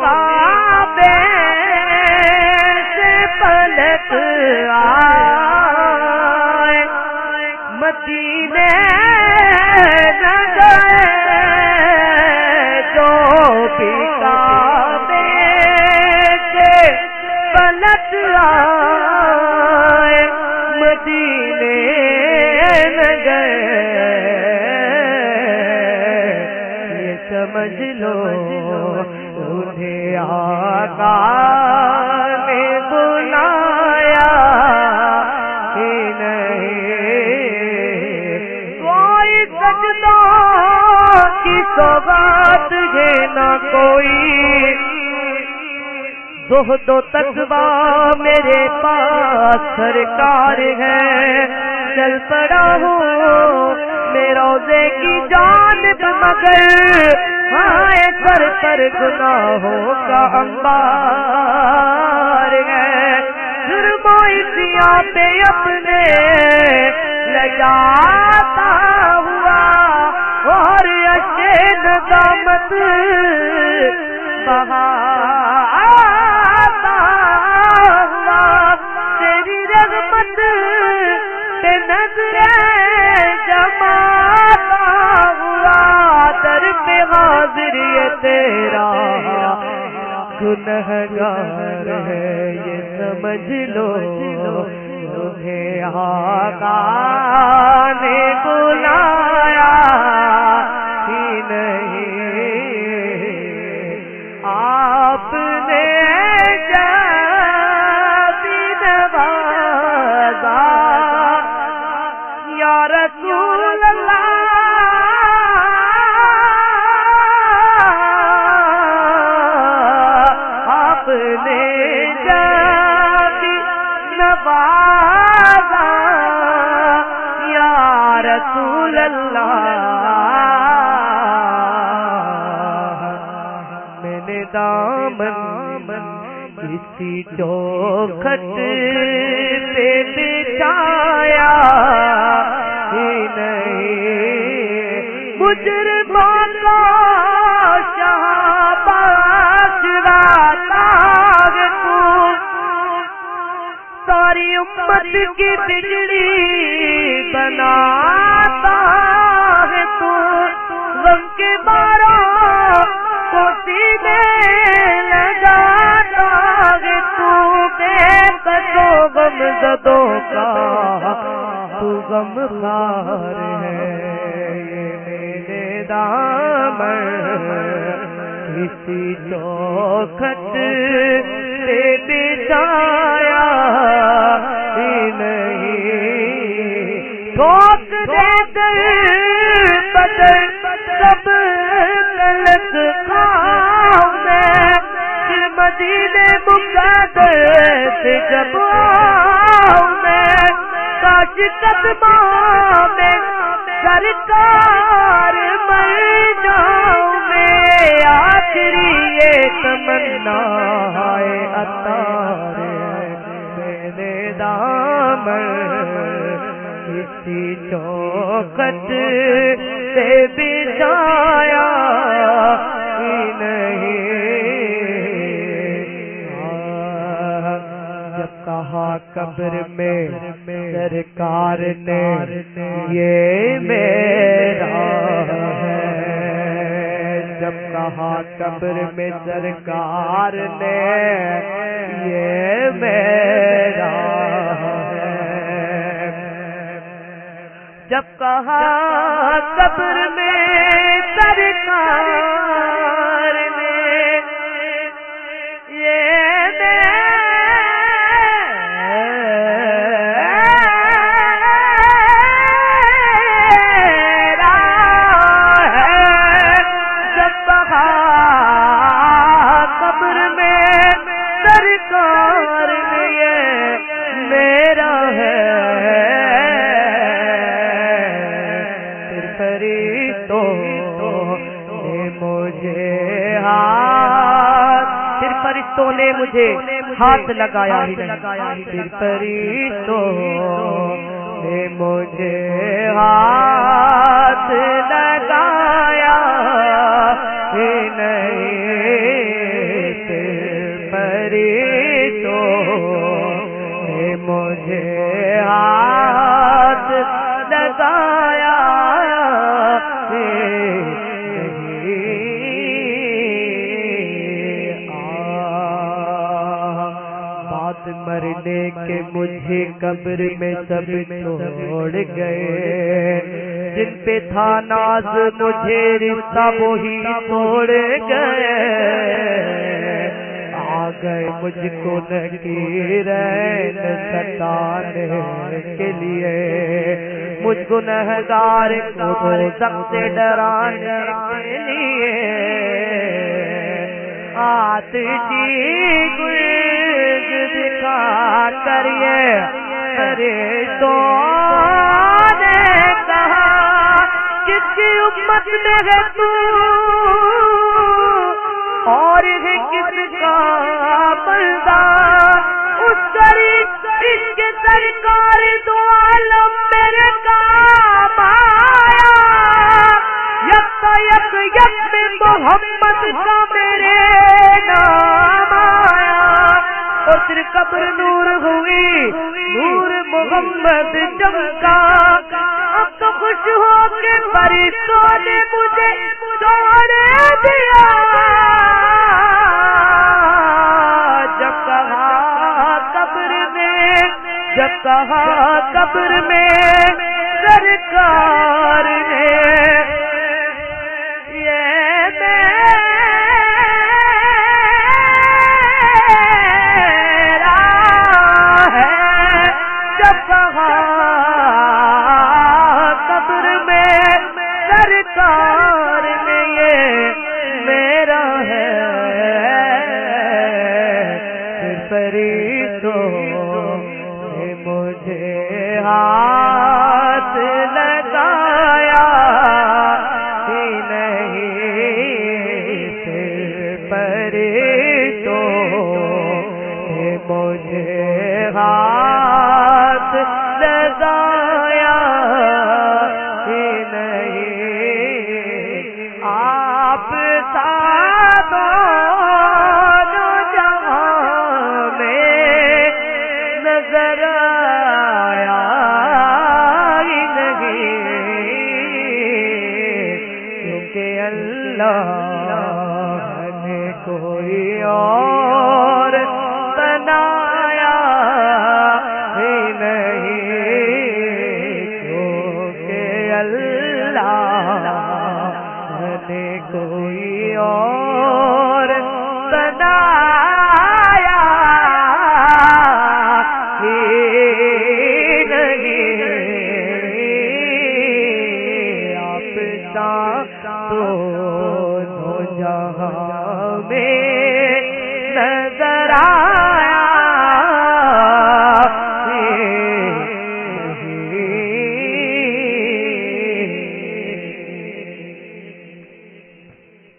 کعبے سے پلٹ آئے مدینے نہ گئے جو بھی کعبے سے پلٹ آئے مدینے نہ گئے یہ سمجھ لو انہیں آقا نے بلایا ہی نہیں کوئی سجدہ کی سوغات ہے نہ کوئی زہد و تقویٰ میرے پاس سرکار ہے چل پڑا ہوں میں روزے کی جانب مگر ہائے سر پر گناہوں کا انبار ہے جرم و عصیاں پہ اپنے لجاتا ہوا اور اشے ندامت بہاتا ہوا تیری رحمت پہ نظریں جماتا ہوا در پہ حاضر یہ تیرا گنہگار ہے یہ سمجھ لو تمہیں آقا نے بلایا ہی نہیں آپ نے جب نوازا یا رسول اللہ آپ نے جب نوازا یا رسول اللہ میں نے دامن کسی چوکھٹ پہ بچھایا ہی نہیں مجرموں کو شہباز راتا ہے تو ساری امت کی بجلی بناتا ہے تو غم کے بارہ کو سینے لگاتا ہے تو بے قدو غم زدوں کا تو غمخوار ہے یہ میرے دامن کسی چوکھٹ پہ بچھایا ہی نہیں ٹھوک دے در بدر سب غلط کام میں پھر مدینے مقدس سے جب آؤں میں کاش قدموں میں سرکار مر جاؤں میں آخری یہ تمنا ہے عطار میرے دامن کسی چوکھٹ سے بچھایا ہی نہیں جب کہا قبر میں سرکار نے یہ میرا ہے جب کہا قبر میں سرکار نے یہ میرا ہے جب کہا قبر میں سرکار نے یہ فرشتوں نے مجھے ہاتھ لگایا ہی نہیں پھر فرشتوں نے مجھے ہاتھ لگایا ہی نہیں ہاتھ لگایا مرنے کے مجھے قبر میں سب چھوڑ گئے، جن پہ تھا ناز مجھے رشتہ وہی توڑ گئے، آ گئے مجھ کو نکیرین ستانے کے لیے، مجھ کو گنہگار کو دوزخ سے ڈرانے کے لیے، آتشی دکھا کر یہ فرشتوں نے کہا کس کی امت میں ہے تو اور ہے کس کا بندہ، اس قریب اس کے سرکار دو عالم میرے کام آیا، یک میں محمد کا میرے نام آیا، اور پھر قبر نور ہوئی، نور محمد چمکا، اب تو خوش ہو کے فرشتوں نے مجھے چھوڑ دیا، جب کہا قبر میں سرکار نے سرکار نے یہ میرا ہے، فرشتوں نے مجھے ہاتھ لگایا ہی نہیں، فرشتوں نے مجھے ہاتھ لگایا ہی نہیں، آپ دونوں جہاں میں نظر آیا ہی نہیں، کیونکہ اللہ نے کوئی اور بنایا ہی نہیں، کیونکہ اللہ نے کوئی اور بنایا ہی نہیں، آپ دونوں جہاں میں